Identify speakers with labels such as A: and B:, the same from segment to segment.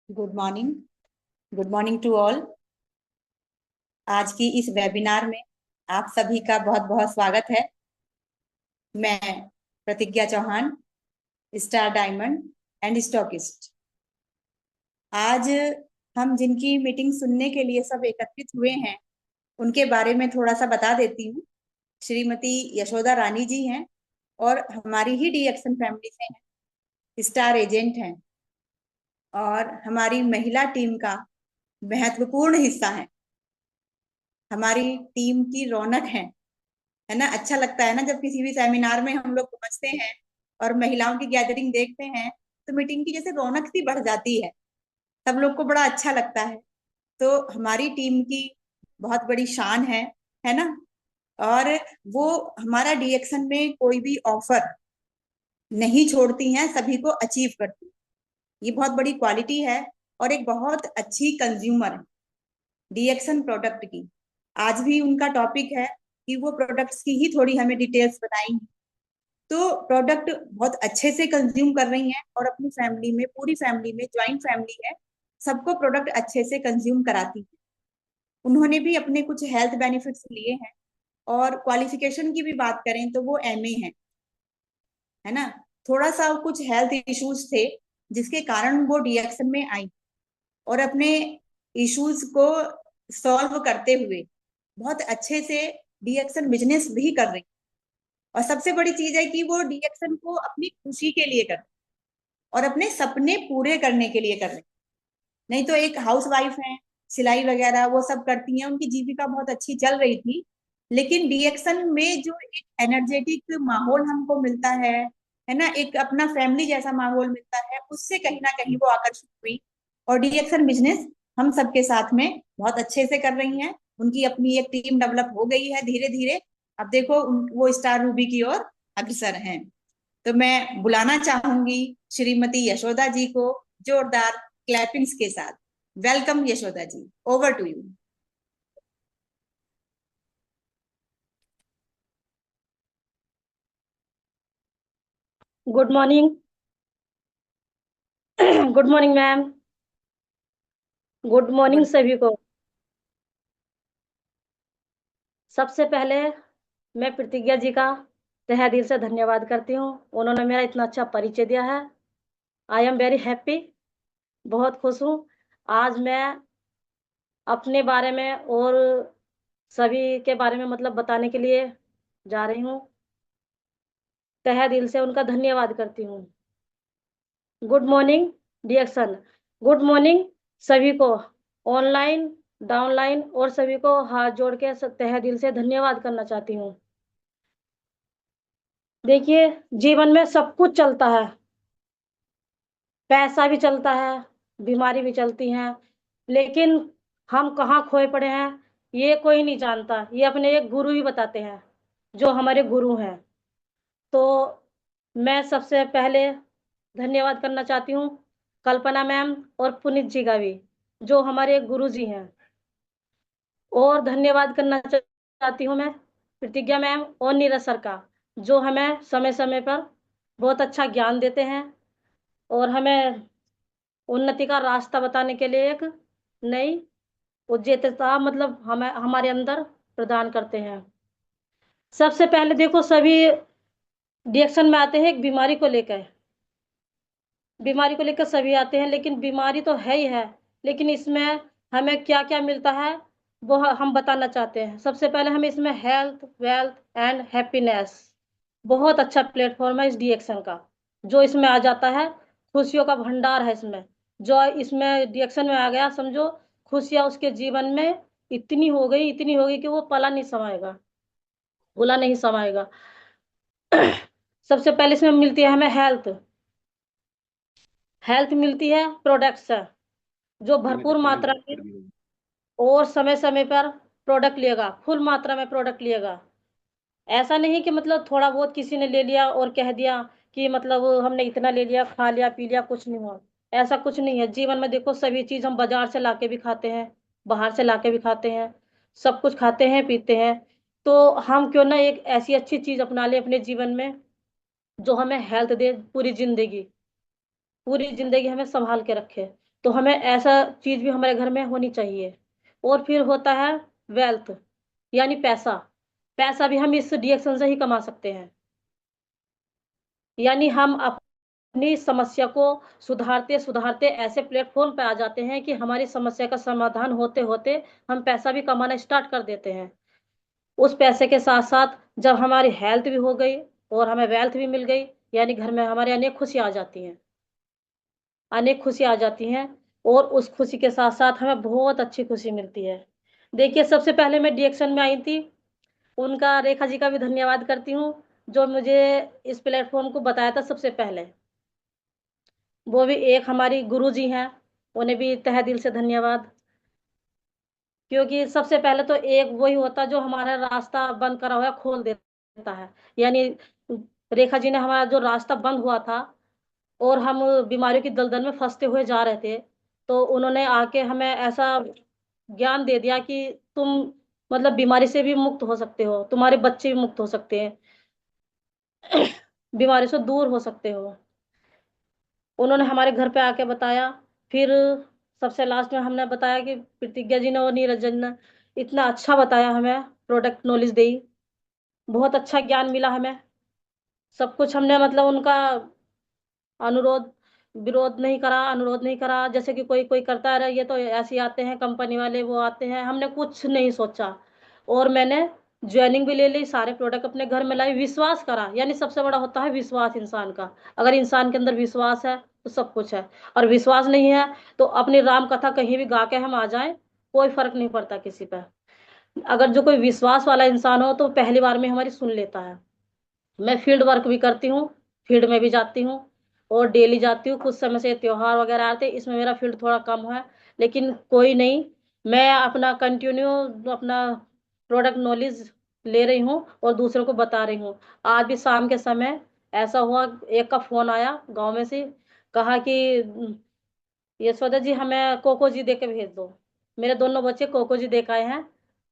A: Good morning. Good morning to all. आज की इस वेबिनार में आप सभी का बहुत बहुत स्वागत है। मैं Pratigya Chauhan, star diamond and stockist. आज हम जिनकी मीटिंग सुनने के लिए सब एकत्रित हुए हैं उनके बारे में थोड़ा सा बता देती हूँ। श्रीमती यशोदा रानी जी हैं और हमारी ही डी एक्शन फैमिली से हैं, स्टार एजेंट हैं और हमारी महिला टीम का महत्वपूर्ण हिस्सा है। हमारी टीम की रौनक है ना। अच्छा लगता है ना जब किसी भी सेमिनार में हम लोग पहुंचते हैं और महिलाओं की गैदरिंग देखते हैं तो मीटिंग की जैसे रौनक सी बढ़ जाती है। सब लोग को बड़ा अच्छा लगता है। तो हमारी टीम की बहुत बड़ी शान है ना। और वो हमारा डीएक्शन में कोई भी ऑफर नहीं छोड़ती हैं, सभी को अचीव करती है। ये बहुत बड़ी क्वालिटी है और एक बहुत अच्छी कंज्यूमर है डीएक्शन प्रोडक्ट की। आज भी उनका टॉपिक है कि वो प्रोडक्ट्स की ही थोड़ी हमें डिटेल्स बताएंगी। तो प्रोडक्ट बहुत अच्छे से कंज्यूम कर रही हैं और अपनी फैमिली में, पूरी फैमिली में, ज्वाइंट फैमिली है, सबको प्रोडक्ट अच्छे से कंज्यूम कराती हैं। उन्होंने भी अपने कुछ हेल्थ बेनिफिट्स लिए हैं और क्वालिफिकेशन की भी बात करें तो वो एमए है ना। थोड़ा सा कुछ हेल्थ इश्यूज थे जिसके कारण वो डीएक्शन में आई और अपने इश्यूज को सॉल्व करते हुए बहुत अच्छे से डीएक्शन बिजनेस भी कर रही। और सबसे बड़ी चीज है कि वो डीएक्शन को अपनी खुशी के लिए कर और अपने सपने पूरे करने के लिए कर रहे। नहीं तो एक हाउस वाइफ है, सिलाई वगैरह वो सब करती हैं, उनकी जीविका बहुत अच्छी चल रही थी। लेकिन डीएक्शन में जो एक एनर्जेटिक माहौल हमको मिलता है ना, एक अपना फैमिली जैसा माहौल मिलता है, उससे कहीं ना कहीं वो आकर्षित हुई और डीएक्शन बिजनेस हम सबके साथ में बहुत अच्छे से कर रही हैं। उनकी अपनी एक टीम डेवलप हो गई है धीरे धीरे। अब देखो वो स्टार रूबी की ओर अग्रसर हैं। तो मैं बुलाना चाहूंगी श्रीमती यशोदा जी को जोरदार क्लैपिंग्स के साथ। Welcome Yashoda ji, over to you.
B: Good morning. Good morning ma'am. Good morning
A: good.
B: सभी को। सबसे पहले मैं प्रतिज्ञा जी का तहे दिल से धन्यवाद करती हूँ। उन्होंने मेरा इतना अच्छा परिचय दिया है। I am very happy. बहुत खुश हूँ। आज मैं अपने बारे में और सभी के बारे में मतलब बताने के लिए जा रही हूँ। तहे दिल से उनका धन्यवाद करती हूँ। गुड मॉर्निंग डिएक्शन। गुड मॉर्निंग सभी को, ऑनलाइन, डाउनलाइन और सभी को हाथ जोड़ के तहे दिल से धन्यवाद करना चाहती हूँ। देखिए, जीवन में सब कुछ चलता है, पैसा भी चलता है, बीमारी भी चलती है, लेकिन हम कहाँ खोए पड़े हैं ये कोई नहीं जानता। ये अपने एक गुरु ही बताते हैं, जो हमारे गुरु हैं। तो मैं सबसे पहले धन्यवाद करना चाहती हूँ कल्पना मैम और पुनीत जी का भी, जो हमारे गुरु जी हैं। और धन्यवाद करना चाहती हूँ मैं प्रतिज्ञा मैम और नीरज सर का, जो हमें समय समय पर बहुत अच्छा ज्ञान देते हैं और हमें उन्नति का रास्ता बताने के लिए एक नई उद्यतता मतलब हमें हमारे अंदर प्रदान करते हैं। सबसे पहले देखो, सभी रिएक्शन में आते हैं एक बीमारी को लेकर सभी आते हैं, लेकिन बीमारी तो है ही है, लेकिन इसमें हमें क्या क्या मिलता है वो हम बताना चाहते हैं। सबसे पहले हमें इसमें हेल्थ, वेल्थ एंड हैप्पीनेस, बहुत अच्छा प्लेटफॉर्म है इस डीएक्शन का। जो इसमें आ जाता है, खुशियों का भंडार है इसमें। जो इसमें डीएक्शन में आ गया, समझो खुशियां उसके जीवन में इतनी हो गई कि वो पला नहीं समाएगा, भूला नहीं समाएगा। सबसे पहले इसमें मिलती है हमें हेल्थ। हेल्थ मिलती है प्रोडक्ट्स से, जो भरपूर मात्रा में और समय समय पर प्रोडक्ट लेगा, फुल मात्रा में प्रोडक्ट लेगा। ऐसा नहीं कि मतलब थोड़ा बहुत किसी ने ले लिया और कह दिया कि मतलब हमने इतना ले लिया, खा लिया, पी लिया, कुछ नहीं हुआ। ऐसा कुछ नहीं है। जीवन में देखो, सभी चीज हम बाजार से लाके भी खाते हैं, बाहर से लाके भी खाते हैं, सब कुछ खाते हैं, पीते हैं। तो हम क्यों ना एक ऐसी अच्छी चीज अपना ले अपने जीवन में, जो हमें हेल्थ दे, पूरी जिंदगी हमें संभाल के रखे। तो हमें ऐसा चीज भी हमारे घर में होनी चाहिए। और फिर होता है वेल्थ, यानी पैसा। पैसा भी हम इस डिएक्शन से ही कमा सकते हैं। यानी हम अपनी समस्या को सुधारते सुधारते ऐसे प्लेटफॉर्म पे आ जाते हैं कि हमारी समस्या का समाधान होते होते हम पैसा भी कमाना स्टार्ट कर देते हैं। उस पैसे के साथ साथ जब हमारी हेल्थ भी हो गई और हमें वेल्थ भी मिल गई, यानी घर में हमारे अनेक खुशियां आ जाती हैं, अनेक खुशियां आ जाती हैं। और उस खुशी के साथ साथ हमें बहुत अच्छी खुशी मिलती है। देखिए, सबसे पहले मैं डिएक्शन में आई थी, उनका, रेखा जी का भी धन्यवाद करती हूँ, जो मुझे इस प्लेटफॉर्म को बताया था सबसे पहले। वो भी एक हमारी गुरु जी हैं, उन्हें भी तहे दिल से धन्यवाद। क्योंकि सबसे पहले तो एक वही होता जो हमारा रास्ता बंद करा हुआ है खोल देता है। यानी रेखा जी ने हमारा जो रास्ता बंद हुआ था और हम बीमारियों की दलदल में फंसते हुए जा रहे थे, तो उन्होंने आके हमें ऐसा ज्ञान दे दिया कि तुम मतलब बीमारी से भी मुक्त हो सकते हो, तुम्हारे बच्चे भी मुक्त हो सकते हैं, बीमारी से दूर हो सकते हो। उन्होंने हमारे घर पे आके बताया। फिर सबसे लास्ट में हमने बताया कि प्रतिज्ञा जी ने और नीरज जी ने इतना अच्छा बताया, हमें प्रोडक्ट नॉलेज दी, बहुत अच्छा ज्ञान मिला हमें। सब कुछ हमने मतलब उनका अनुरोध विरोध नहीं करा, अनुरोध नहीं करा, जैसे कि कोई कोई करता है ये तो ऐसे ही आते हैं कंपनी वाले, वो आते हैं, हमने कुछ नहीं सोचा। और मैंने ज्वाइनिंग भी ले ली, सारे प्रोडक्ट अपने घर में लाई, विश्वास करा। यानी सबसे बड़ा होता है विश्वास इंसान का। अगर इंसान के अंदर विश्वास है तो सब कुछ है। और विश्वास नहीं है तो अपनी राम कथा कहीं भी गा के हम आ जाएं, कोई फर्क नहीं पड़ता किसी पर। अगर जो कोई विश्वास वाला इंसान हो तो पहली बार में हमारी सुन लेता है। मैं फील्ड वर्क भी करती हूँ, फील्ड में भी जाती हूँ और डेली जाती हूँ। कुछ समय से त्योहार वगैरह आते हैं, इसमें मेरा फील्ड थोड़ा कम है, लेकिन कोई नहीं, मैं अपना कंटिन्यू अपना प्रोडक्ट नॉलेज ले रही हूँ और दूसरों को बता रही हूँ। आज भी शाम के समय ऐसा हुआ, एक का फोन आया गांव में से, कहा कि यशोदा जी हमें कोको जी दे के भेज दो। मेरे दोनों बच्चे कोको जी दे के आए हैं।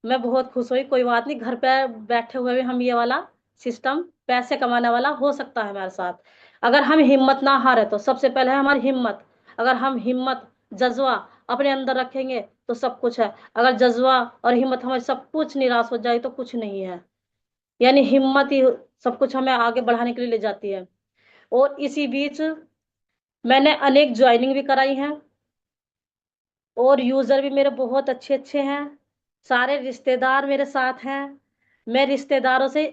B: मैं बहुत खुश हुई। कोई बात नहीं, घर पे बैठे हुए भी हम ये वाला सिस्टम, पैसे कमाने वाला हो सकता है हमारे साथ, अगर हम हिम्मत ना हारे तो। सबसे पहले है हमारी हिम्मत। अगर हम हिम्मत, जज्बा अपने अंदर रखेंगे तो सब कुछ है। अगर जज्बा और हिम्मत हमारी सब कुछ निराश हो जाए तो कुछ नहीं है। यानी हिम्मत ही सब कुछ हमें आगे बढ़ाने के लिए ले जाती है। और इसी बीच मैंने अनेक ज्वाइनिंग भी कराई है और यूजर भी मेरे बहुत अच्छे अच्छे हैं। सारे रिश्तेदार मेरे साथ हैं। मैं रिश्तेदारों से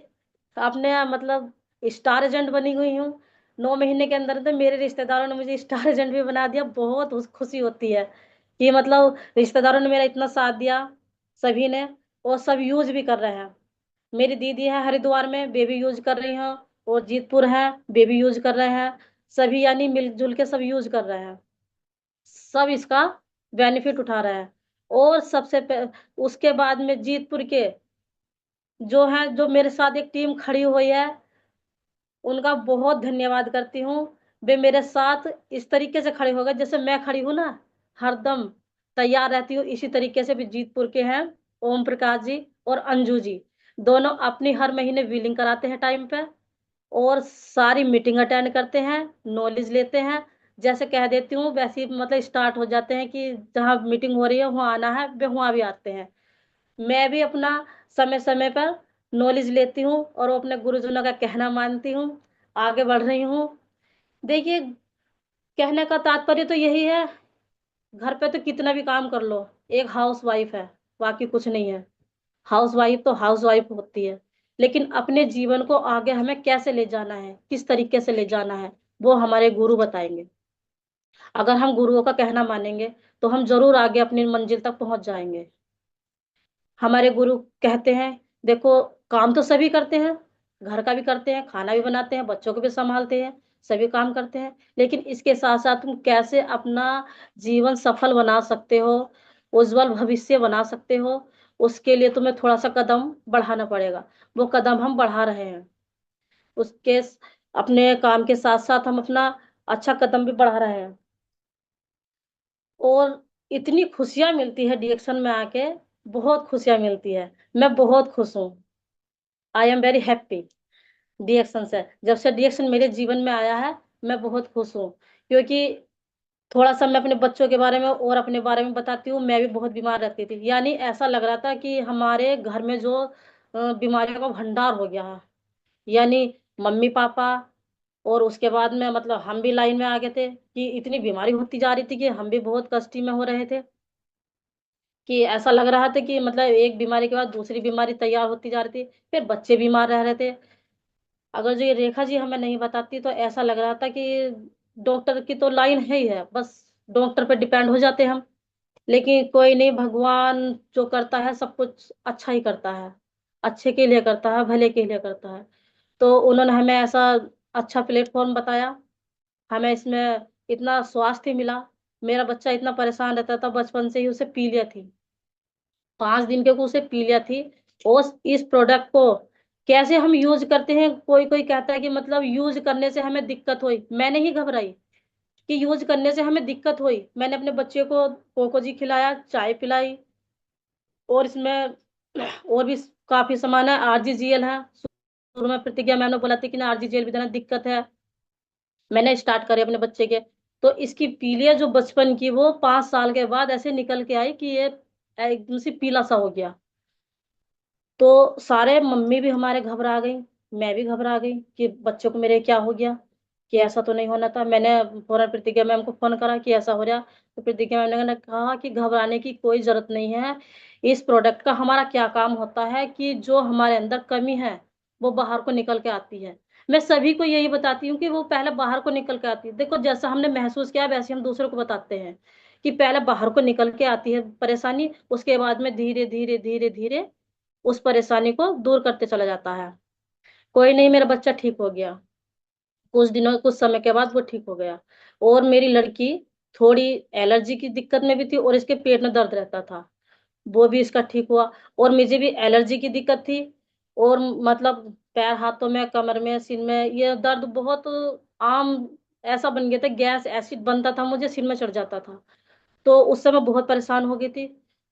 B: अपने मतलब स्टार एजेंट बनी हुई हूँ। 9 महीने के अंदर तो मेरे रिश्तेदारों ने मुझे स्टार एजेंट भी बना दिया। बहुत खुशी होती है कि मतलब रिश्तेदारों ने मेरा इतना साथ दिया, सभी ने। और सब यूज भी कर रहे हैं। मेरी दीदी है हरिद्वार में, बेबी यूज कर रही हैं, और जीतपुर है, बेबी यूज कर रहे हैं। सभी यानी मिलजुल के सब यूज कर रहे हैं, सब इसका बेनिफिट उठा रहे हैं। और उसके बाद में जीतपुर के जो है, जो मेरे साथ एक टीम खड़ी हुई है, उनका बहुत धन्यवाद करती हूँ। वे मेरे साथ इस तरीके से खड़े हो गए जैसे मैं खड़ी हूँ ना, हरदम तैयार रहती हूँ। इसी तरीके से भी जीतपुर के हैं ओम प्रकाश जी और अंजू जी, दोनों अपनी हर महीने बिलिंग कराते हैं टाइम पे, और सारी मीटिंग अटेंड करते हैं, नॉलेज लेते हैं। जैसे कह देती हूँ वैसे ही मतलब स्टार्ट हो जाते हैं कि जहाँ मीटिंग हो रही है वहाँ आना है, वे वहाँ भी आते हैं। मैं भी अपना समय समय पर नॉलेज लेती हूँ और वो अपने गुरुजनों का कहना मानती हूँ, आगे बढ़ रही हूँ। देखिए, कहने का तात्पर्य तो यही है, घर पे तो कितना भी काम कर लो, एक हाउस वाइफ है, बाकी कुछ नहीं है। हाउस वाइफ तो हाउस वाइफ होती है, लेकिन अपने जीवन को आगे हमें कैसे ले जाना है, किस तरीके से ले जाना है, वो हमारे गुरु बताएंगे। अगर हम गुरुओं का कहना मानेंगे तो हम जरूर आगे अपनी मंजिल तक पहुंच जाएंगे। हमारे गुरु कहते हैं, देखो, काम तो सभी करते हैं, घर का भी करते हैं, खाना भी बनाते हैं, बच्चों को भी संभालते हैं, सभी काम करते हैं, लेकिन इसके साथ साथ तुम कैसे अपना जीवन सफल बना सकते हो, उज्जवल भविष्य बना सकते हो, उसके लिए तुम्हें थोड़ा सा कदम बढ़ाना पड़ेगा। वो कदम हम बढ़ा रहे हैं। उसके अपने काम के साथ साथ हम अपना अच्छा कदम भी बढ़ा रहे हैं। और इतनी खुशियां मिलती है डिएक्शन में आके, बहुत खुशियां मिलती है। मैं बहुत खुश हूँ, आई एम वेरी हैप्पी डिएक्शन से। जब से डिएक्शन मेरे जीवन में आया है, मैं बहुत खुश हूँ। क्योंकि थोड़ा सा मैं अपने बच्चों के बारे में और अपने बारे में बताती हूँ। मैं भी बहुत बीमार रहती थी, यानी ऐसा लग रहा था कि हमारे घर में जो बीमारियों का भंडार हो गया है। यानी मम्मी पापा और उसके बाद में मतलब हम भी लाइन में आ गए थे कि इतनी बीमारी होती जा रही थी कि हम भी बहुत कष्टी में हो रहे थे, कि ऐसा लग रहा था कि मतलब एक बीमारी के बाद दूसरी बीमारी तैयार होती जा रही थी। फिर बच्चे बीमार रह रहे थे। अगर जो ये रेखा जी हमें नहीं बताती तो ऐसा लग रहा था कि डॉक्टर की तो लाइन है ही है, बस डॉक्टर पे डिपेंड हो जाते हम। लेकिन कोई नहीं, भगवान जो करता है सब कुछ अच्छा ही करता है, अच्छे के लिए करता है, भले के लिए करता है। तो उन्होंने हमें ऐसा अच्छा प्लेटफॉर्म बताया, हमें इसमें इतना स्वास्थ्य मिला। मेरा बच्चा इतना परेशान रहता था बचपन से ही, उसे पीलिया थी, 5 दिन के को उसे पीलिया थी। और इस प्रोडक्ट को कैसे हम यूज करते हैं, कोई कोई कहता है कि मतलब यूज करने से हमें दिक्कत हुई, मैं नहीं घबराई कि यूज करने से हमें दिक्कत हुई। मैंने अपने बच्चे को कोको जी खिलाया, चाय पिलाई, और इसमें और भी काफी सामान है। आरजीजीएल है, शुरू में प्रतिज्ञा मैंने बोला था कि ना आरजीजीएल भी देना, दिक्कत है, मैंने स्टार्ट करे अपने बच्चे के। तो इसकी पीलिया जो बचपन की, वो 5 साल के बाद ऐसे निकल के आई कि ये एकदम से पीला सा हो गया। तो सारे मम्मी भी हमारे घबरा गई, मैं भी घबरा गई कि बच्चों को मेरे क्या हो गया, कि ऐसा तो नहीं होना था। मैंने फौरन प्रतिज्ञा मैम को फोन करा कि ऐसा हो रहा। तो प्रतिज्ञा मैम ने कहा कि घबराने की कोई जरूरत नहीं है। इस प्रोडक्ट का हमारा क्या काम होता है कि जो हमारे अंदर कमी है वो बाहर को निकल के आती है। मैं सभी को यही बताती हूँ कि वो पहले बाहर को निकल के आती है। देखो, जैसा हमने महसूस किया वैसे हम दूसरों को बताते हैं कि पहले बाहर को निकल के आती है परेशानी, उसके बाद में धीरे धीरे धीरे धीरे उस परेशानी को दूर करते चला जाता है। कोई नहीं, मेरा बच्चा ठीक हो गया, कुछ दिनों कुछ समय के बाद वो ठीक हो गया। और मेरी लड़की थोड़ी एलर्जी की दिक्कत में भी थी और इसके पेट में दर्द रहता था, वो भी इसका ठीक हुआ। और मुझे भी एलर्जी की दिक्कत थी, और मतलब पैर हाथों में, कमर में, सिर में ये दर्द बहुत आम ऐसा बन गया था, गैस एसिड बनता था, मुझे सिर में चढ़ जाता था। तो उस समय बहुत परेशान हो गई थी।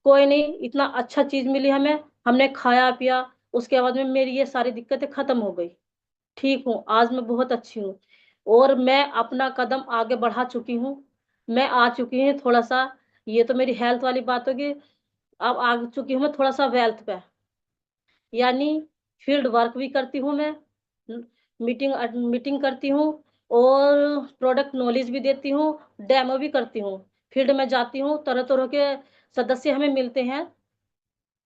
B: कोई नहीं, इतना अच्छा चीज मिली हमें, हमने खाया पिया, उसके बाद में मेरी ये सारी दिक्कतें खत्म हो गई, ठीक हूँ, आज मैं बहुत अच्छी हूँ। और मैं अपना कदम आगे बढ़ा चुकी हूँ, मैं आ चुकी हूँ थोड़ा सा, ये तो मेरी हेल्थ वाली बात होगी। अब आ चुकी हूँ मैं थोड़ा सा वेल्थ पे, यानी फील्ड वर्क भी करती हूँ मैं, मीटिंग मीटिंग करती हूँ, और प्रोडक्ट नॉलेज भी देती हूँ, डेमो भी करती हूँ। फील्ड में जाती हूँ, तरह तरह के सदस्य हमें मिलते हैं।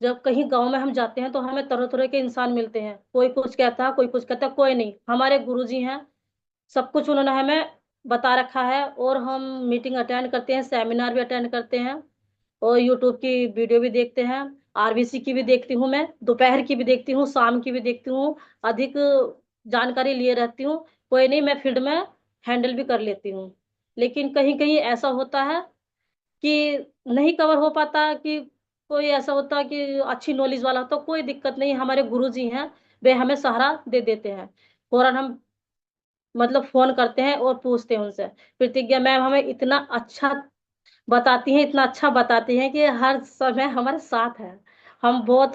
B: जब कहीं गांव में हम जाते हैं तो हमें तरह तरह के इंसान मिलते हैं, कोई कुछ कहता है, कोई कुछ कहता है, कोई नहीं, हमारे गुरुजी हैं, सब कुछ उन्होंने हमें बता रखा है। और हम मीटिंग अटेंड करते हैं, सेमिनार भी अटेंड करते हैं, और यूट्यूब की वीडियो भी देखते हैं। आरबीसी की भी देखती हूँ मैं, दोपहर की भी देखती हूँ, शाम की भी देखती हूँ, अधिक जानकारी लिए रहती हूँ। कोई नहीं, मैं फील्ड में हैंडल भी कर लेती हूँ। लेकिन कहीं कहीं ऐसा होता है कि नहीं कवर हो पाता, कि कोई ऐसा होता कि अच्छी नॉलेज वाला होता, कोई दिक्कत नहीं, हमारे गुरुजी हैं, वे हमें सहारा दे देते हैं। फौरन हम मतलब फोन करते हैं और पूछते हैं उनसे। प्रतिज्ञा मैम हमें इतना अच्छा बताती हैं, इतना अच्छा बताती हैं कि हर समय हमारे साथ है। हम बहुत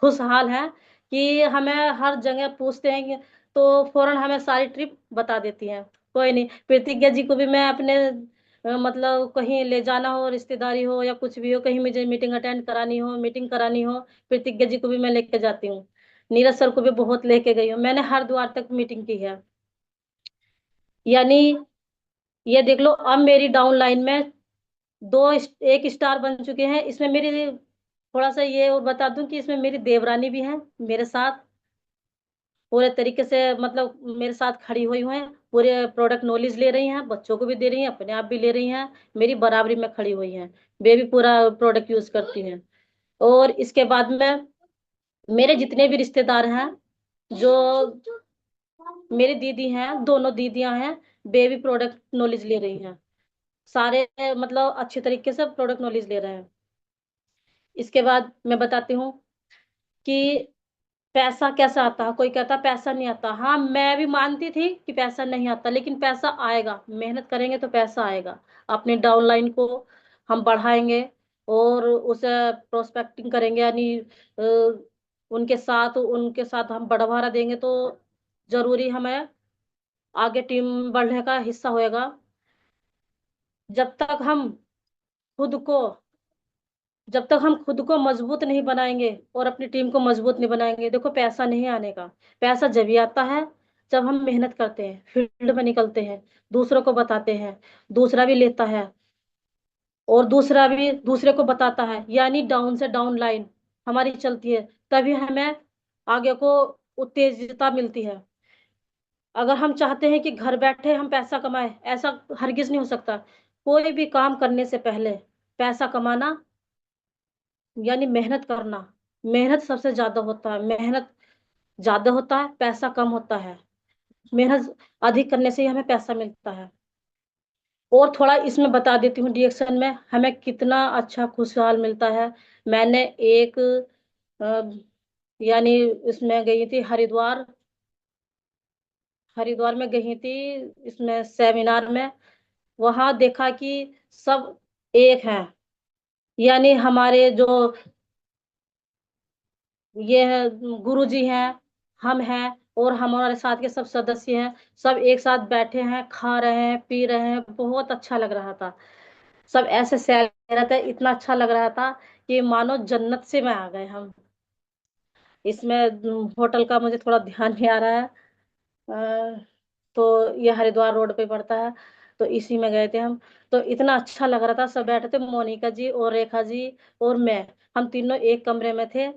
B: खुशहाल हैं कि हमें हर जगह पूछते हैं तो फौरन हमें सारी ट्रिप बता देती हैं। कोई नहीं, प्रतिज्ञा जी को भी मैं अपने मतलब कहीं ले जाना हो, रिश्तेदारी हो या कुछ भी हो, कहीं मुझे मीटिंग अटेंड करानी हो, मीटिंग करानी हो, प्रतिज्ञा जी को भी मैं लेके जाती हूँ। नीरज सर को भी बहुत लेके गई हूँ, मैंने हरिद्वार तक मीटिंग की है। यानी ये देख लो, अब मेरी डाउन लाइन में एक स्टार बन चुके हैं। इसमें मेरी थोड़ा सा ये और बता दूं कि इसमें मेरी देवरानी भी है मेरे साथ, पूरे तरीके से मतलब मेरे साथ खड़ी हुई हैं, पूरे प्रोडक्ट नॉलेज ले रही हैं, बच्चों को भी दे रही हैं, अपने आप भी ले रही हैं, मेरी बराबरी में खड़ी हुई हैं। वे भी पूरा प्रोडक्ट यूज करती हैं। और इसके बाद में मेरे जितने भी रिश्तेदार हैं, जो मेरी दीदी हैं, दोनों दीदियां हैं, वे भी प्रोडक्ट नॉलेज ले रही हैं, सारे मतलब अच्छे तरीके से प्रोडक्ट नॉलेज ले रहे हैं। इसके बाद मैं बताती हूँ कि पैसा कैसे आता है। कोई कहता पैसा नहीं आता, हाँ मैं भी मानती थी कि पैसा नहीं आता, लेकिन पैसा आएगा, मेहनत करेंगे तो पैसा आएगा। अपनी डाउनलाइन को हम बढ़ाएंगे और उसे प्रोस्पेक्टिंग करेंगे, यानी उनके साथ हम बढ़ावा देंगे तो जरूरी हमें आगे टीम बढ़ने का हिस्सा होएगा। जब तक हम खुद को जब तक हम खुद को मजबूत नहीं बनाएंगे और अपनी टीम को मजबूत नहीं बनाएंगे, देखो पैसा नहीं आने का। पैसा जब भी आता है जब हम मेहनत करते हैं, फील्ड में निकलते हैं, दूसरों को बताते हैं, दूसरा भी लेता है और दूसरा भी दूसरे को बताता है, यानी डाउन से डाउन लाइन हमारी चलती है, तभी हमें आगे को उत्तेजता मिलती है। अगर हम चाहते हैं कि घर बैठे हम पैसा कमाएं, ऐसा हरगिज नहीं हो सकता। कोई भी काम करने से पहले पैसा कमाना यानी मेहनत करना, मेहनत सबसे ज्यादा होता है। मेहनत ज्यादा होता है, पैसा कम होता है। मेहनत अधिक करने से ही हमें पैसा मिलता है। और थोड़ा इसमें बता देती हूँ, डिएक्शन में हमें कितना अच्छा खुशहाल मिलता है। मैंने एक यानी इसमें गई थी हरिद्वार, हरिद्वार में गई थी इसमें सेमिनार में। वहां देखा कि सब एक हैं, यानी हमारे जो ये है गुरु जी हैं, हम हैं, और हमारे साथ के सब सदस्य हैं, सब एक साथ बैठे हैं, खा रहे हैं, पी रहे हैं, बहुत अच्छा लग रहा था। सब ऐसे सैर रहे थे, इतना अच्छा लग रहा था कि मानो जन्नत से में आ गए हम। इसमें होटल का मुझे थोड़ा ध्यान नहीं आ रहा है। तो ये हरिद्वार रोड पे पड़ता है, तो इसी में गए थे हम। तो इतना अच्छा लग रहा था, सब बैठे थे, मोनिका जी और रेखा जी और मैं, हम तीनों एक कमरे में थे।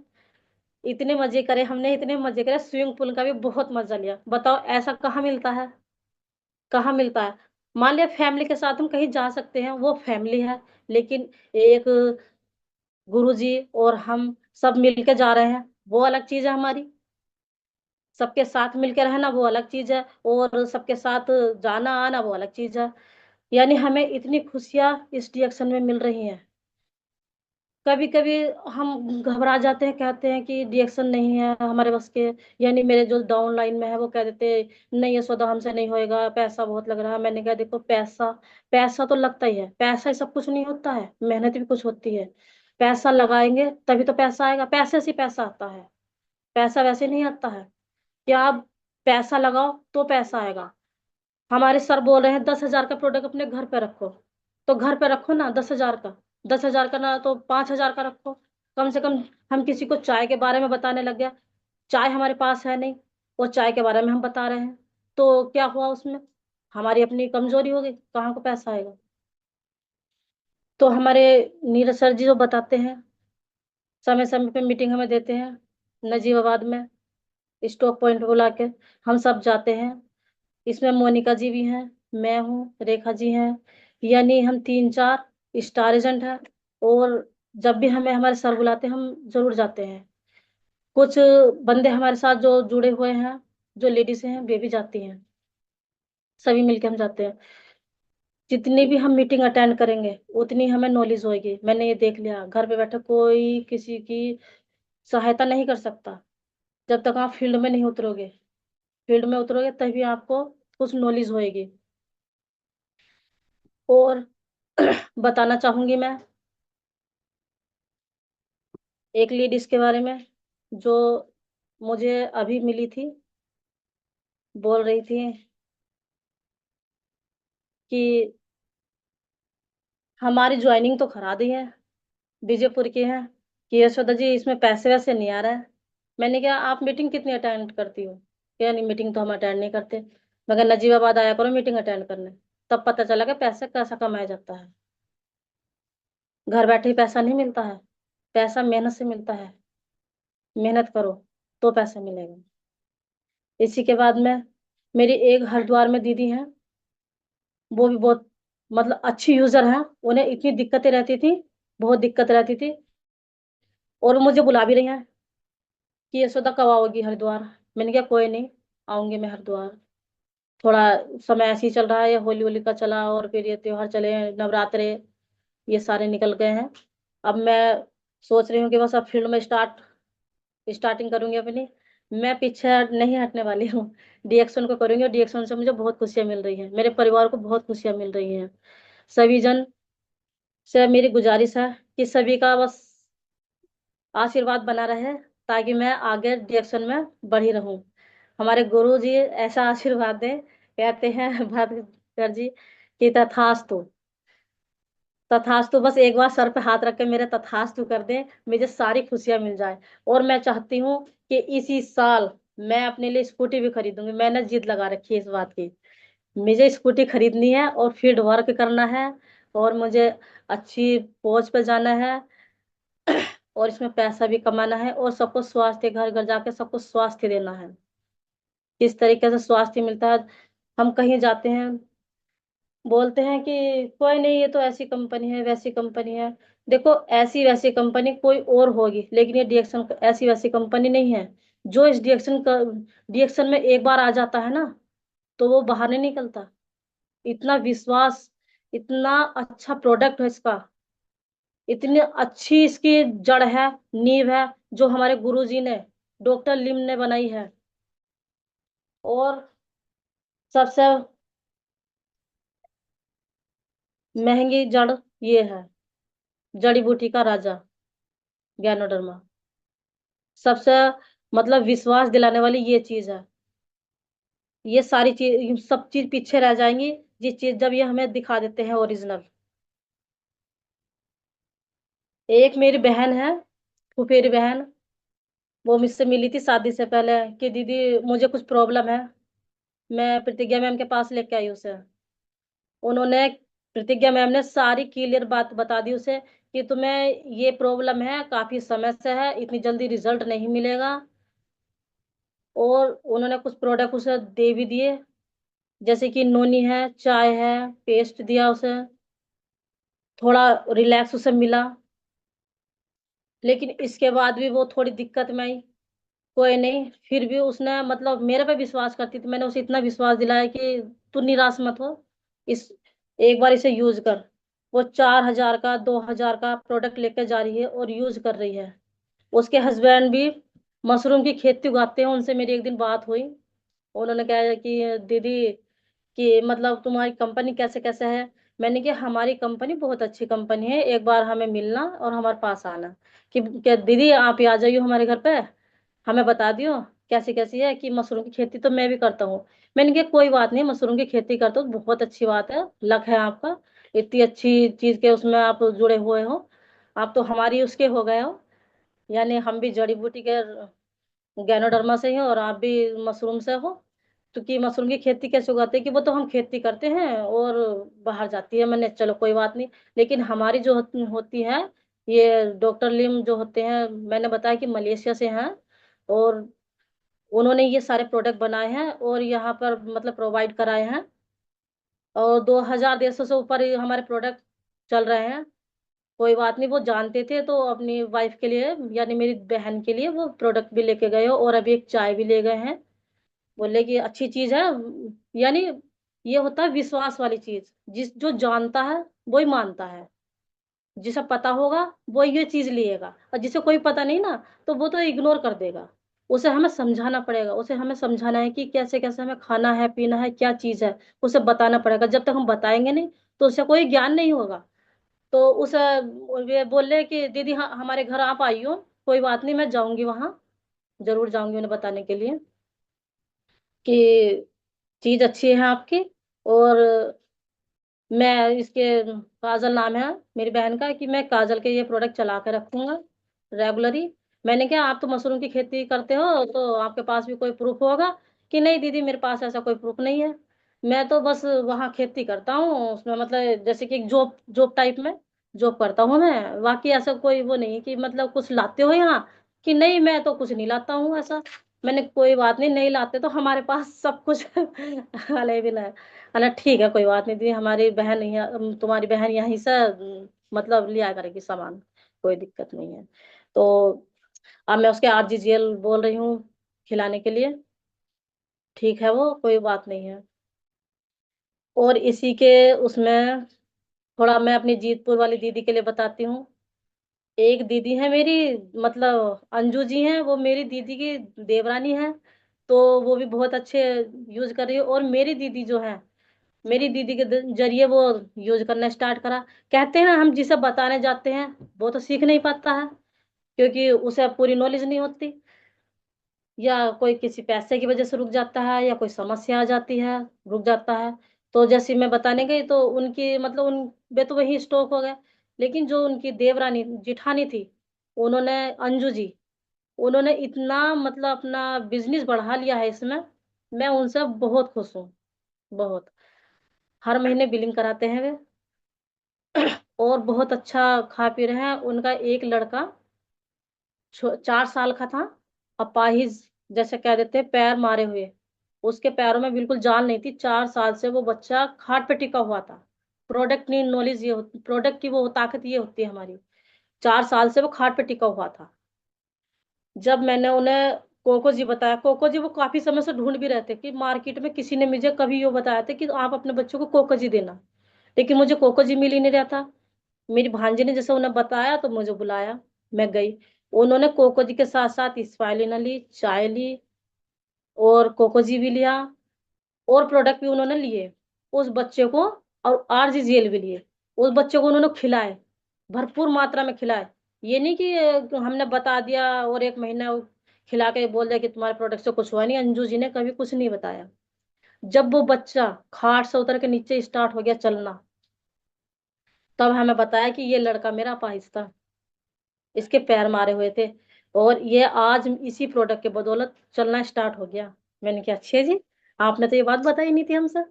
B: इतने मजे करे हमने, इतने मजे करे, स्विमिंग पूल का भी बहुत मजा लिया। बताओ ऐसा कहाँ मिलता है, कहाँ मिलता है। मान लिया फैमिली के साथ हम कहीं जा सकते हैं, वो फैमिली है, लेकिन एक गुरुजी और हम सब मिलके जा रहे हैं, वो अलग चीज है हमारी। सबके साथ मिलके रहना वो अलग चीज है, और सबके साथ जाना आना वो अलग चीज है। यानी हमें इतनी खुशियां इस रिएक्शन में मिल रही हैं। कभी कभी हम घबरा जाते हैं, कहते हैं कि रिएक्शन नहीं है हमारे बस के। यानी मेरे जो डाउन लाइन में है वो कह देते नहीं, ये सौदा हमसे नहीं होएगा, पैसा बहुत लग रहा है। मैंने कहा देखो, पैसा पैसा तो लगता ही है, पैसा ही सब कुछ नहीं होता है, मेहनत भी कुछ होती है। पैसा लगाएंगे तभी तो पैसा आएगा, पैसे से ही पैसा आता है, पैसा वैसे नहीं आता है। क्या आप पैसा लगाओ तो पैसा आएगा। हमारे सर बोल रहे हैं 10,000 का प्रोडक्ट अपने घर पे रखो, तो घर पे रखो ना 10,000 का। 10,000 का ना तो 5,000 का रखो, कम से कम। हम किसी को चाय के बारे में बताने लग गया, चाय हमारे पास है नहीं, और चाय के बारे में हम बता रहे हैं, तो क्या हुआ उसमें, हमारी अपनी कमजोरी होगी, कहाँ को पैसा आएगा। तो हमारे नीरज सर जी जो बताते हैं, समय समय पे मीटिंग हमें देते हैं नजीबाबाद में, स्टॉक पॉइंट बुला के हम सब जाते हैं। इसमें मोनिका जी भी हैं, मैं हूँ, रेखा जी हैं, यानी हम तीन चार स्टार एजेंट हैं। और जब भी हमें हमारे सर बुलाते हैं हम जरूर जाते हैं। कुछ बंदे हमारे साथ जो जुड़े हुए हैं, जो लेडीज हैं, वे भी जाती हैं, सभी मिलके हम जाते हैं। जितनी भी हम मीटिंग अटेंड करेंगे उतनी हमें नॉलेज होगी। मैंने ये देख लिया, घर पे बैठे कोई किसी की सहायता नहीं कर सकता जब तक आप फील्ड में नहीं उतरोगे। फील्ड में उतरोगे तभी आपको कुछ नॉलेज होएगी। और बताना चाहूंगी मैं एक लेडीज के बारे में, जो मुझे अभी मिली थी, बोल रही थी कि हमारी ज्वाइनिंग तो करा दी है, बीजेपुर की है, कि यशोदा जी इसमें पैसे वैसे नहीं आ रहा है। मैंने कहा आप मीटिंग कितनी अटेंड करती हो, क्या नहीं, मीटिंग तो हम अटेंड नहीं करते, मगर नजीबाबाद आया करो मीटिंग अटेंड करने। तब पता चला कि पैसे कैसा कमाया जाता है। घर बैठे ही पैसा नहीं मिलता है, पैसा मेहनत से मिलता है। मेहनत करो तो पैसा मिलेगा। इसी के बाद में मेरी एक हरिद्वार में दीदी हैं, वो भी बहुत मतलब अच्छी यूजर हैं। उन्हें इतनी दिक्कतें रहती थी, बहुत दिक्कत रहती थी, और वो मुझे बुला भी रही हैं कि यशोदा कब आओगी हरिद्वार। मैंने कहा कोई नहीं, आऊंगी मैं हरिद्वार। थोड़ा समय ऐसे ही चल रहा है, ये होली होली का चला, और फिर ये त्योहार चले, नवरात्रे, ये सारे निकल गए हैं। अब मैं सोच रही हूँ कि बस अब फील्ड में स्टार्टिंग करूंगी अपनी। मैं पीछे नहीं हटने वाली हूँ, डीएक्शन को करूंगी, और डीएक्शन से मुझे बहुत खुशियां मिल रही हैं, मेरे परिवार को बहुत खुशियां मिल रही हैं। सभी जन से मेरी गुजारिश है कि सभी का बस आशीर्वाद बना रहे, ताकि मैं आगे डायरेक्शन में बढ़ी रहूं। हमारे गुरु जी ऐसा आशीर्वाद दें, कहते हैं भास्कर जी कि तथास्तु। तथास्तु, बस एक बार सर पे हाथ रख के मेरे तथास्तु कर दे, मुझे सारी खुशियां मिल जाए। और मैं चाहती हूँ कि इसी साल मैं अपने लिए स्कूटी भी खरीदूंगी। मैंने जिद लगा रखी है इस बात की, मुझे स्कूटी खरीदनी है और फील्ड वर्क करना है, और मुझे अच्छी पोस्ट पे जाना है, और इसमें पैसा भी कमाना है, और सबको स्वास्थ्य, घर घर जाके सबको स्वास्थ्य देना है। किस तरीके से स्वास्थ्य मिलता है, हम कहीं जाते हैं, बोलते हैं कि कोई नहीं, ये तो ऐसी कंपनी है, वैसी कंपनी है। देखो, ऐसी वैसी कंपनी कोई और होगी, लेकिन ये डीएक्शन ऐसी वैसी कंपनी नहीं है। जो इस डीएक्शन में एक बार आ जाता है ना, तो वो बाहर नहीं निकलता। इतना विश्वास, इतना अच्छा प्रोडक्ट है इसका, इतनी अच्छी इसकी जड़ है, नींव है, जो हमारे गुरुजी ने, डॉक्टर लिम ने बनाई है। और सबसे महंगी जड़ ये है, जड़ी बूटी का राजा, ज्ञानोडर्मा। सबसे मतलब विश्वास दिलाने वाली ये चीज है। ये सारी चीज, सब चीज पीछे रह जाएंगी जिस चीज जब ये हमें दिखा देते हैं ओरिजिनल। एक मेरी बहन है, फुफेरी बहन, वो मुझसे मिली थी शादी से पहले कि दीदी मुझे कुछ प्रॉब्लम है। मैं प्रतिज्ञा मैम के पास लेके आई उसे। उन्होंने, प्रतिज्ञा मैम ने सारी क्लियर बात बता दी उसे कि तुम्हें ये प्रॉब्लम है, काफी समय से है, इतनी जल्दी रिजल्ट नहीं मिलेगा। और उन्होंने कुछ प्रोडक्ट उसे दे भी दिए, जैसे कि नोनी है, चाय है, पेस्ट दिया उसे, थोड़ा रिलैक्स उसे मिला। लेकिन इसके बाद भी वो थोड़ी दिक्कत में आई। कोई नहीं, फिर भी उसने मतलब मेरे पे विश्वास करती थी, मैंने उसे इतना विश्वास दिलाया कि तू निराश मत हो, इस एक बार इसे यूज कर। वो 4,000 का, 2,000 का प्रोडक्ट लेकर जा रही है और यूज कर रही है। उसके हस्बैंड भी मशरूम की खेती उगाते हैं, उनसे मेरी एक दिन बात हुई। उन्होंने कहा कि दीदी, कि मतलब तुम्हारी कंपनी कैसे कैसे है। मैंने कहा हमारी कंपनी बहुत अच्छी कंपनी है, एक बार हमें मिलना और हमारे पास आना। कि क्या दीदी, आप ही आ जाइयो हमारे घर पे, हमें बता दियो कैसी कैसी है, कि मशरूम की खेती तो मैं भी करता हूँ। मैंने कहा कोई बात नहीं, मशरूम की खेती करते हो बहुत अच्छी बात है, लक है आपका, इतनी अच्छी चीज के उसमें आप जुड़े हुए हो। आप तो हमारी उसके हो गए हो, यानी हम भी जड़ी बूटी के गैनोडर्मा से ही हो और आप भी मशरूम से हो। तो कि मशरूम की खेती कैसे उगाते हैं, कि वो तो हम खेती करते हैं और बाहर जाती है। मैंने चलो कोई बात नहीं, लेकिन हमारी जो होती है, ये डॉक्टर लिम जो होते हैं, मैंने बताया कि मलेशिया से हैं, और उन्होंने ये सारे प्रोडक्ट बनाए हैं और यहाँ पर मतलब प्रोवाइड कराए हैं। और 2,000 150 से ऊपर ये हमारे प्रोडक्ट चल रहे हैं। कोई बात नहीं, वो जानते थे तो अपनी वाइफ के लिए, यानी मेरी बहन के लिए, वो प्रोडक्ट भी लेके गए हो, और अभी एक चाय भी ले गए हैं। बोले कि अच्छी चीज है। यानी ये होता है विश्वास वाली चीज, जिस जो जानता है वही मानता है। जिसे पता होगा वो ये चीज लिएगा, और जिसे कोई पता नहीं ना, तो वो तो इग्नोर कर देगा। उसे हमें समझाना पड़ेगा, उसे हमें समझाना है कि कैसे कैसे हमें खाना है, पीना है, क्या चीज है, उसे बताना पड़ेगा। जब तक हम बताएंगे नहीं, तो उसे कोई ज्ञान नहीं होगा। तो उसे ये बोले कि दीदी, हाँ हमारे घर आप आइयो, कोई बात नहीं, मैं जाऊंगी वहां, जरूर जाऊंगी उन्हें बताने के लिए कि चीज अच्छी है आपकी। और मैं इसके, काजल नाम है मेरी बहन का, कि मैं काजल के ये प्रोडक्ट चला के रखूंगा रेगुलरली। मैंने कहा आप तो मशरूम की खेती करते हो, तो आपके पास भी कोई प्रूफ होगा। कि नहीं दीदी, मेरे पास ऐसा कोई प्रूफ नहीं है, मैं तो बस वहाँ खेती करता हूँ, उसमें मतलब जैसे कि जॉब जॉब टाइप में जॉब करता हूँ मैं, बाकी ऐसा कोई वो नहीं कि मतलब कुछ लाते हो यहाँ। कि नहीं, मैं तो कुछ नहीं लाता हूँ ऐसा। मैंने कोई बात नहीं, नहीं लाते तो हमारे पास सब कुछ अवेलेबल है। अला ठीक है, कोई बात नहीं दी, हमारी बहन तुम्हारी बहन यहीं से मतलब लिया करेगी सामान, कोई दिक्कत नहीं है। तो अब मैं उसके आरजीजीएल बोल रही हूँ खिलाने के लिए, ठीक है, वो कोई बात नहीं है। और इसी के उसमें थोड़ा मैं अपनी जीतपुर वाली दीदी के लिए बताती हूँ। एक दीदी है मेरी, मतलब अंजू जी हैं, वो मेरी दीदी की देवरानी है। तो वो भी बहुत अच्छे यूज कर रही है, और मेरी दीदी जो है, मेरी दीदी के जरिए वो यूज करना स्टार्ट करा। कहते हैं ना, हम जिसे बताने जाते हैं वो तो सीख नहीं पाता है, क्योंकि उसे पूरी नॉलेज नहीं होती, या कोई किसी पैसे की वजह से रुक जाता है, या कोई समस्या आ जाती है, रुक जाता है। तो जैसे मैं बताने गई तो उनकी मतलब उन वे तो वही स्टॉक हो गए। लेकिन जो उनकी देवरानी जिठानी थी, उन्होंने, अंजू जी, उन्होंने इतना मतलब अपना बिजनेस बढ़ा लिया है इसमें। मैं उनसे बहुत खुश हूँ, बहुत। हर महीने बिलिंग कराते हैं वे, और बहुत अच्छा खा पी रहे हैं। उनका एक लड़का 4 साल का था, अपाहिज जैसे कह देते हैं, पैर मारे हुए। उसके पैरों में बिल्कुल जान नहीं थी। 4 साल से वो बच्चा खाट पे टिका हुआ था। प्रोडक्ट नहीं नॉलेज ये होती, प्रोडक्ट की वो ताकत ये होती है हमारी। 4 साल से वो खाट पे टिका हुआ था। जब मैंने उन्हें कोको जी बताया, कोको जी वो काफी समय से ढूंढ भी रहे थे कि मार्केट में किसी ने मुझे कभी ये बताया था कि आप अपने बच्चों को कोको जी देना। लेकिन मुझे कोको जी मिल ही नहीं रहा था। मेरी भांजी ने जैसे उन्हें बताया तो मुझे बुलाया, मैं गई। उन्होंने कोको जी के साथ साथ स्पाइलिना ली, चाय ली, और कोको जी भी लिया, और प्रोडक्ट भी उन्होंने लिए उस बच्चे को। और आरजी जेल भी लिए। उस बच्चे को उन्होंने खिलाए, भरपूर मात्रा में खिलाए। ये नहीं कि हमने बता दिया और 1 महीना खिला के बोल दिया कि तुम्हारे प्रोडक्ट से कुछ हुआ नहीं। अंजू जी ने कभी कुछ नहीं बताया। जब वो बच्चा खाट से उतर के नीचे स्टार्ट हो गया चलना, तब हमें बताया कि ये लड़का मेरा अपाहिज था, इसके पैर मारे हुए थे, और ये आज इसी प्रोडक्ट के बदौलत चलना स्टार्ट हो गया। मैंने कहा अच्छे जी, आपने तो ये बात बताई नहीं थी हमसे।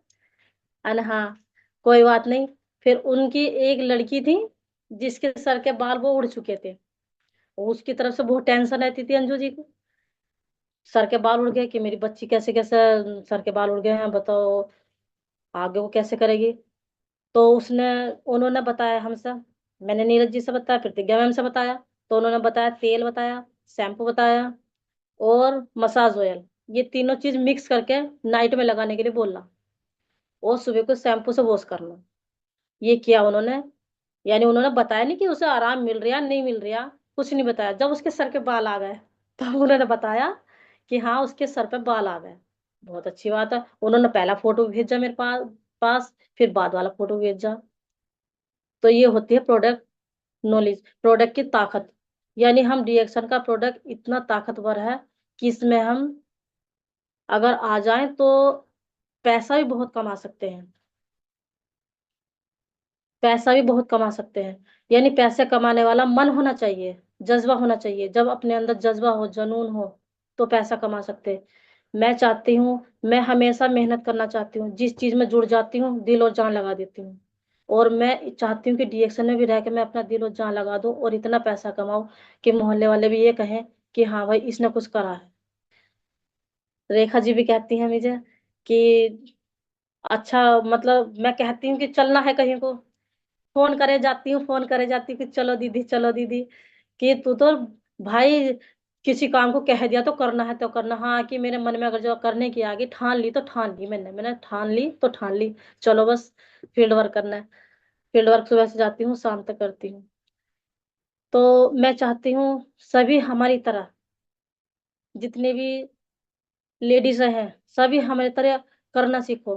B: अन हाँ, कोई बात नहीं। फिर उनकी एक लड़की थी जिसके सर के बाल वो उड़ चुके थे। उसकी तरफ से बहुत टेंशन रहती थी अंजू जी को। सर के बाल उड़ गए कि मेरी बच्ची कैसे कैसे सर के बाल उड़ गए हैं, बताओ आगे वो कैसे करेगी। तो उसने उन्होंने बताया हमसे। मैंने नीरज जी से बताया, प्रतिज्ञा मैम से बताया। तो उन्होंने बताया, तेल बताया, शैम्पू बताया, और मसाज ऑयल, ये तीनों चीज मिक्स करके नाइट में लगाने के लिए बोला, और सुबह को शैम्पू से वॉश करना। ये किया उन्होंने। यानी उन्होंने बताया नहीं कि उसे आराम मिल रहा नहीं मिल रहा, कुछ नहीं बताया। जब उसके सर के बाल आ गए तब उन्होंने बताया कि हाँ उसके सर पे बाल आ गए। बहुत अच्छी बात है। उन्होंने पहला फोटो भेजा मेरे पास, फिर बाद वाला फोटो भेजा। तो ये होती है प्रोडक्ट नॉलेज, प्रोडक्ट की ताकत। यानी हम रिएक्शन का प्रोडक्ट इतना ताकतवर है कि इसमें हम अगर आ जाएं तो पैसा भी बहुत कमा सकते हैं। पैसा भी बहुत कमा सकते हैं। यानी पैसे कमाने वाला मन होना चाहिए, जज्बा होना चाहिए। जब अपने अंदर जज्बा हो, जुनून हो, तो पैसा कमा सकते हैं। मैं चाहती हूँ, मैं हमेशा मेहनत करना चाहती हूँ। जिस चीज में जुड़ जाती हूँ दिल और जान लगा देती हूँ। और मैं चाहती हूँ कि डीएक्शन में भी रह के मैं अपना दिल और जान लगा दूं और इतना पैसा कमाऊं कि मोहल्ले वाले भी ये कहें कि हाँ भाई इसने कुछ करा है। रेखा जी भी कहती हैं मुझे कि अच्छा, मतलब मैं कहती हूँ कि चलना है कहीं को, फोन करे जाती हूँ, फोन करे जाती हूँ कि चलो दीदी, चलो दीदी। कि तू तो भाई किसी काम को कह दिया तो करना है तो करना। हाँ, कि मेरे मन में अगर जो करने की आ गई, ठान ली तो ठान ली, मैंने ठान ली तो ठान ली। चलो बस, फील्ड वर्क करना है। फील्ड वर्क सुबह से जाती हूँ, शाम तक करती हूँ। तो मैं चाहती हूँ सभी हमारी तरह, जितने भी लेडीज हैं, सभी हमारी तरह करना सीखो।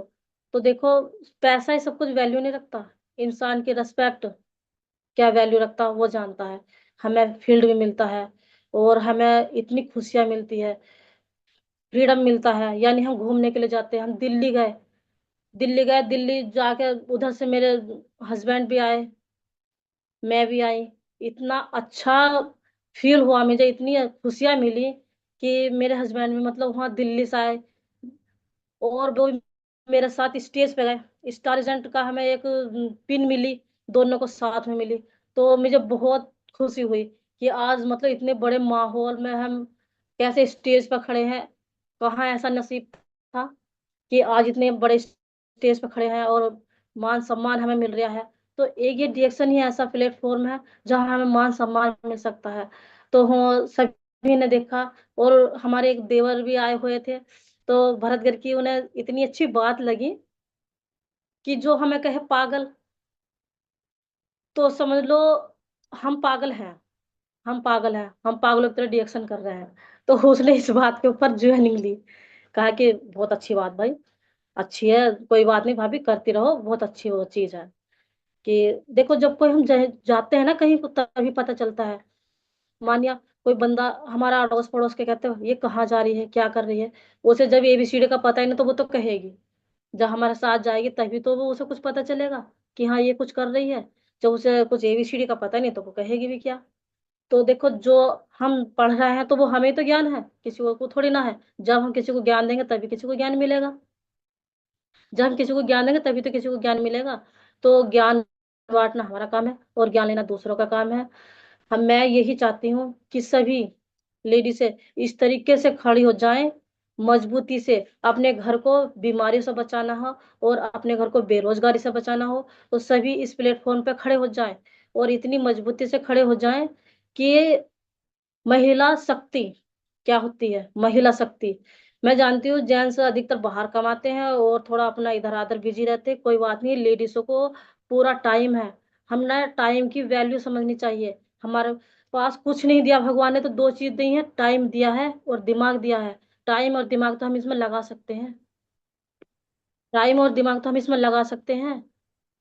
B: तो देखो, पैसा ही सब कुछ वैल्यू नहीं रखता। इंसान की रिस्पेक्ट क्या वैल्यू रखता है वो जानता है। हमें फील्ड भी मिलता है, और हमें इतनी खुशियां मिलती है, फ्रीडम मिलता है। यानी हम घूमने के लिए जाते हैं, हम दिल्ली गए, दिल्ली गए, दिल्ली जाके उधर से मेरे हस्बैंड भी आए, मैं भी आई। इतना अच्छा फील हुआ मुझे, इतनी खुशियां मिली कि मेरे हस्बैंड भी मतलब वहाँ दिल्ली से आए, और वो मेरे साथ स्टेज पे गए। स्टार एजेंट का हमें एक पिन मिली, दोनों को साथ में मिली। तो मुझे बहुत खुशी हुई कि आज मतलब इतने बड़े माहौल में हम कैसे स्टेज पर खड़े हैं। कहाँ ऐसा नसीब था कि आज इतने बड़े स्टेज पर खड़े हैं और मान सम्मान हमें मिल रहा है। तो एक ये डिएक्शन ही ऐसा प्लेटफॉर्म है जहाँ हमें मान सम्मान मिल सकता है। तो हो सभी ने देखा, और हमारे एक देवर भी आए हुए थे। तो भरतगढ़ की, उन्हें इतनी अच्छी बात लगी कि जो हमें कहे पागल, तो समझ लो हम पागल हैं, हम पागल हैं, हम पागलों की तरह रिएक्शन कर रहे हैं। तो उसने इस बात के ऊपर ज्वाइनिंग ली। कहा कि बहुत अच्छी बात भाई, अच्छी है, कोई बात नहीं भाभी, करती रहो, बहुत अच्छी वो चीज है। कि देखो, जब कोई हम जाते हैं ना कहीं को, तभी पता चलता है। मानिया कोई बंदा हमारा अड़ोस पड़ोस के कहते हो ये कहाँ जा रही है, क्या कर रही है, उसे जब एबीसीडी का पता ही नहीं तो वो तो कहेगी। जब हमारे साथ जाएगी तभी तो वो उसे कुछ पता चलेगा कि हाँ ये कुछ कर रही है। जब उसे कुछ एबीसीडी का पता नहीं तो वो कहेगी भी क्या। तो देखो, जो हम पढ़ रहे हैं तो वो हमें तो ज्ञान है, किसी को थोड़ी ना है। जब हम किसी को ज्ञान देंगे तभी किसी को ज्ञान मिलेगा। जब हम किसी को ज्ञान देंगे तभी तो किसी को ज्ञान मिलेगा। तो ज्ञान बांटना हमारा काम है और ज्ञान लेना दूसरों का काम है। मैं यही चाहती हूँ कि सभी लेडीज इस तरीके से खड़ी हो जाएं, मजबूती से। अपने घर को बीमारी से बचाना हो और अपने घर को बेरोजगारी से बचाना हो, तो सभी इस प्लेटफॉर्म पे खड़े हो जाएं और इतनी मजबूती से खड़े हो जाएं कि महिला शक्ति क्या होती है। महिला शक्ति, मैं जानती हूँ जेंट्स अधिकतर बाहर कमाते हैं और थोड़ा अपना इधर उधर बिजी रहते हैं, कोई बात नहीं, लेडीजों को पूरा टाइम है। हम ना टाइम की वैल्यू समझनी चाहिए। हमारे पास कुछ नहीं दिया भगवान ने, तो दो चीज दी है, टाइम दिया है और दिमाग दिया है। टाइम और दिमाग तो हम इसमें लगा सकते हैं। टाइम और दिमाग तो हम इसमें लगा सकते हैं,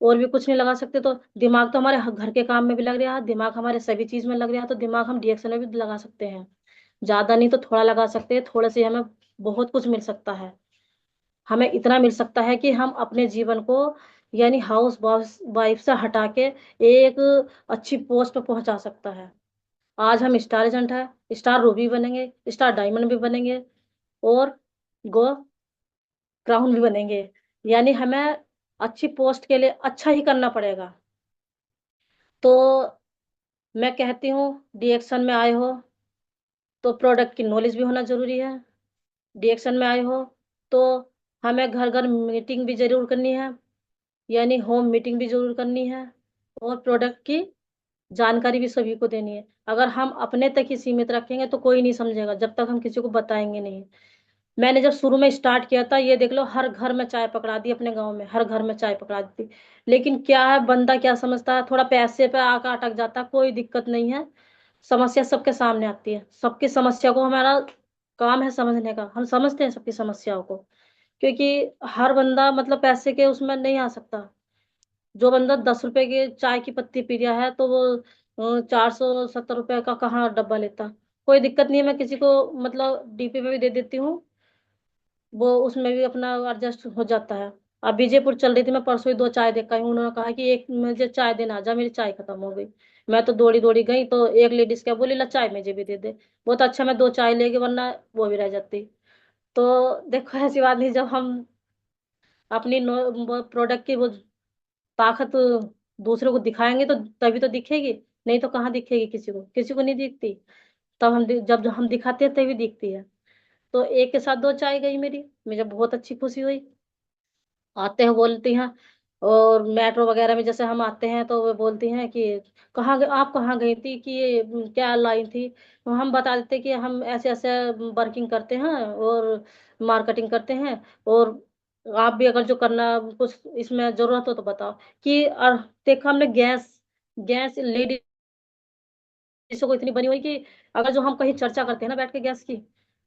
B: और भी कुछ नहीं लगा सकते। तो दिमाग तो हमारे घर के काम में भी लग रहा है, दिमाग हमारे सभी चीज में लग रहा है, तो दिमाग हम डिएक्शन में भी लगा सकते हैं। ज्यादा नहीं तो थोड़ा लगा सकते हैं, थोड़े से हमें बहुत कुछ मिल सकता है। हमें इतना मिल सकता है कि हम अपने जीवन को, यानी हाउस वाइफ से हटा के एक अच्छी पोस्ट पर पहुंचा सकता है। आज हम स्टार एजेंट है, स्टार रूबी बनेंगे, स्टार डायमंड भी बनेंगे, और गो क्राउन भी बनेंगे। यानी हमें अच्छी पोस्ट के लिए अच्छा ही करना पड़ेगा। तो मैं कहती हूँ, डीएक्शन में आए हो तो प्रोडक्ट की नॉलेज भी होना जरूरी है। डीएक्शन में आए हो तो हमें घर घर मीटिंग भी जरूर करनी है, यानी होम मीटिंग भी जरूर करनी है, और प्रोडक्ट की जानकारी भी सभी को देनी है। अगर हम अपने तक ही सीमित रखेंगे तो कोई नहीं समझेगा जब तक हम किसी को बताएंगे नहीं। मैंने जब शुरू में स्टार्ट किया था, ये देख लो, हर घर में चाय पकड़ा दी, अपने गांव में हर घर में चाय पकड़ा दी। लेकिन क्या है, बंदा क्या समझता है, थोड़ा पैसे पे आकर अटक जाता है, कोई दिक्कत नहीं है। समस्या सबके सामने आती है, सबकी समस्या को हमारा काम है समझने का, हम समझते हैं सबकी समस्याओं को। क्योंकि हर बंदा मतलब पैसे के उसमें नहीं आ सकता। जो बंदा 10 रुपए की चाय की पत्ती पी रहा है तो वो 470 रुपए का कहाँ डब्बा लेता। कोई दिक्कत नहीं है, मैं किसी को मतलब डीपी पे भी दे देती हूँ, वो उसमें भी अपना एडजस्ट हो जाता है। अब विजयपुर चल रही थी, मैं परसों ही दो चाय देकर आई हूँ, उन्होंने कहा कि एक मुझे चाय देना, जा मेरी चाय खत्म हो गई। मैं तो दौड़ी दौड़ी गई, तो एक लेडीज क्या बोली, ला चाय मुझे भी दे दे। बहुत अच्छा, मैं दो चाय लेके, वरना वो भी रह जाती। तो देखो, ऐसी बात नहीं, जब हम अपनी प्रोडक्ट की वो ताकत दूसरे को दिखाएंगे तो तभी तो दिखेगी। नहीं तो कहाँ दिखेगी, किसी को, किसी को नहीं दिखती। तब जब हम दिखाते हैं तभी दिखती है। तो एक के साथ दो चाय गई मेरी, मुझे बहुत अच्छी खुशी हुई। आते हैं बोलती हैं, और मेट्रो वगैरह में जैसे हम आते हैं तो वो बोलती हैं कि आप कहाँ गई थी, कि ये क्या लाई थी। तो हम बता देते कि हम ऐसे ऐसे वर्किंग करते हैं और मार्केटिंग करते हैं, और आप भी अगर जो करना कुछ इसमें जरूरत हो तो बताओ। कि और देखो, हमने गैस गैस लेडीज को इतनी बनी हुई कि अगर जो हम कहीं चर्चा करते हैं ना बैठ के गैस की,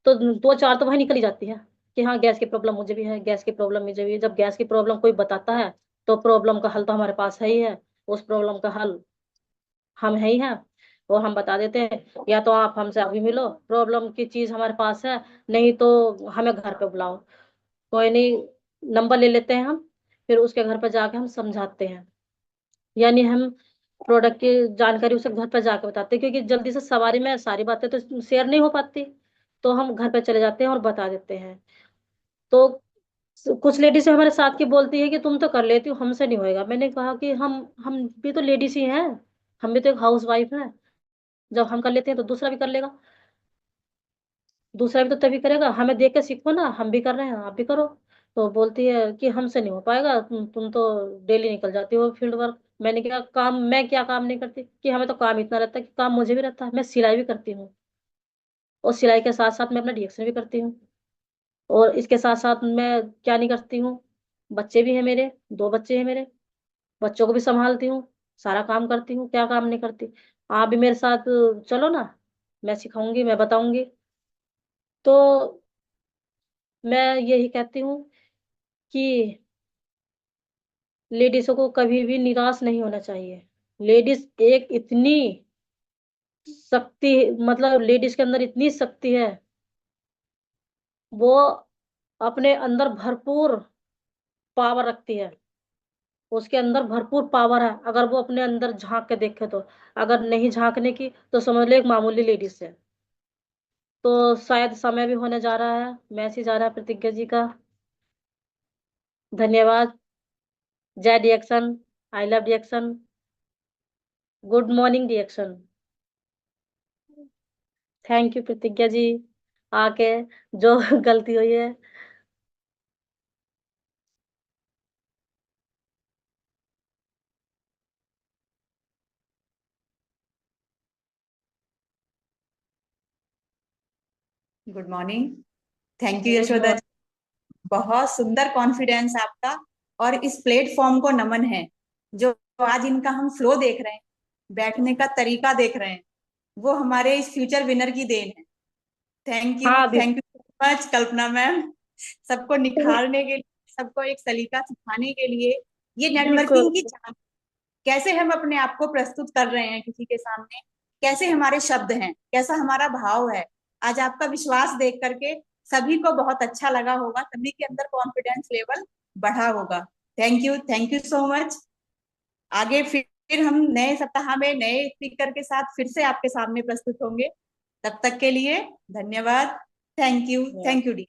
B: तो दो चार तो वही निकली जाती है कि हाँ गैस की प्रॉब्लम मुझे भी है, गैस की प्रॉब्लम मुझे भी है। जब गैस की प्रॉब्लम कोई बताता है तो प्रॉब्लम का हल तो हमारे पास है ही है। उस प्रॉब्लम का हल हम है ही हैं, और हम बता देते हैं। या तो आप हमसे अभी मिलो, प्रॉब्लम की चीज हमारे पास है, नहीं तो हमें घर पे बुलाओ। कोई नहीं, नंबर ले लेते हैं हम, फिर उसके घर पर जाके हम समझाते हैं। यानी हम प्रोडक्ट की जानकारी उसे घर पर जाके बताते हैं, क्योंकि जल्दी से सवारी में सारी बातें तो शेयर नहीं हो पाती। तो हम घर पे चले जाते हैं और बता देते हैं। तो कुछ लेडीज हमारे साथ की बोलती है कि तुम तो कर लेती हो, हमसे नहीं होएगा। मैंने कहा कि हम भी तो लेडीज ही हैं, हम भी तो एक हाउस वाइफ है। जब हम कर लेते हैं तो दूसरा भी कर लेगा, दूसरा भी तो तभी करेगा। हमें देख के सीखो ना, हम भी कर रहे हैं आप भी करो। तो बोलती है कि हमसे नहीं हो पाएगा, तुम तो डेली निकल जाती हो फील्ड वर्क। मैंने क्या काम, मैं क्या काम नहीं करती, कि हमें तो काम इतना रहता है कि काम मुझे भी रहता है। मैं सिलाई भी करती हूँ, और सिलाई के साथ साथ मैं अपना डिएक्शन भी करती हूँ। और इसके साथ साथ मैं क्या नहीं करती हूँ, बच्चे भी हैं मेरे, दो बच्चे हैं मेरे, बच्चों को भी संभालती हूँ, सारा काम करती हूँ, क्या काम नहीं करती। आप भी मेरे साथ चलो ना, मैं सिखाऊंगी, मैं बताऊंगी। तो मैं यही कहती हूँ कि लेडीजों को कभी भी निराश नहीं होना चाहिए। लेडीज एक इतनी शक्ति, मतलब लेडीज के अंदर इतनी शक्ति है, वो अपने अंदर भरपूर पावर रखती है, उसके अंदर भरपूर पावर है। अगर वो अपने अंदर झांक के देखे तो, अगर नहीं झांकने की तो समझ लो एक मामूली लेडीज है। तो शायद समय भी होने जा रहा है, मैसेज आ रहा है प्रतिज्ञा जी का। धन्यवाद। जय डिएक्शन, आई लव डिएक्शन, गुड मॉर्निंग डिएक्शन। थैंक यू प्रतिज्ञा जी, आके जो गलती हुई है।
A: Good morning. Thank you
B: good
A: Yashoda
B: morning.
A: जी। बहुत सुंदर कॉन्फिडेंस आपका। और इस प्लेटफॉर्म को नमन है, जो आज इनका हम फ्लो देख रहे हैं, बैठने का तरीका देख रहे हैं, वो हमारे इस फ्यूचर विनर की देन है।
B: हाँ अभी।
A: Thank you so much Kalpana ma'am. सबको निखारने के लिए, सबको एक सलीका सिखाने के लिए, ये
B: बिल्कुल।
A: नेटवर्किंग की कैसे हम अपने आप को प्रस्तुत कर रहे हैं किसी के सामने, कैसे हमारे शब्द हैं, कैसा हमारा भाव है। आज आपका विश्वास देख करके सभी को बहुत अच्छा लगा होगा, सभी के अंदर कॉन्फिडेंस लेवल बढ़ा होगा। Thank you so much. आगे फिर हम नए सप्ताह में नए स्पीकर के साथ फिर से आपके सामने प्रस्तुत होंगे। तब तक के लिए धन्यवाद। Thank U D.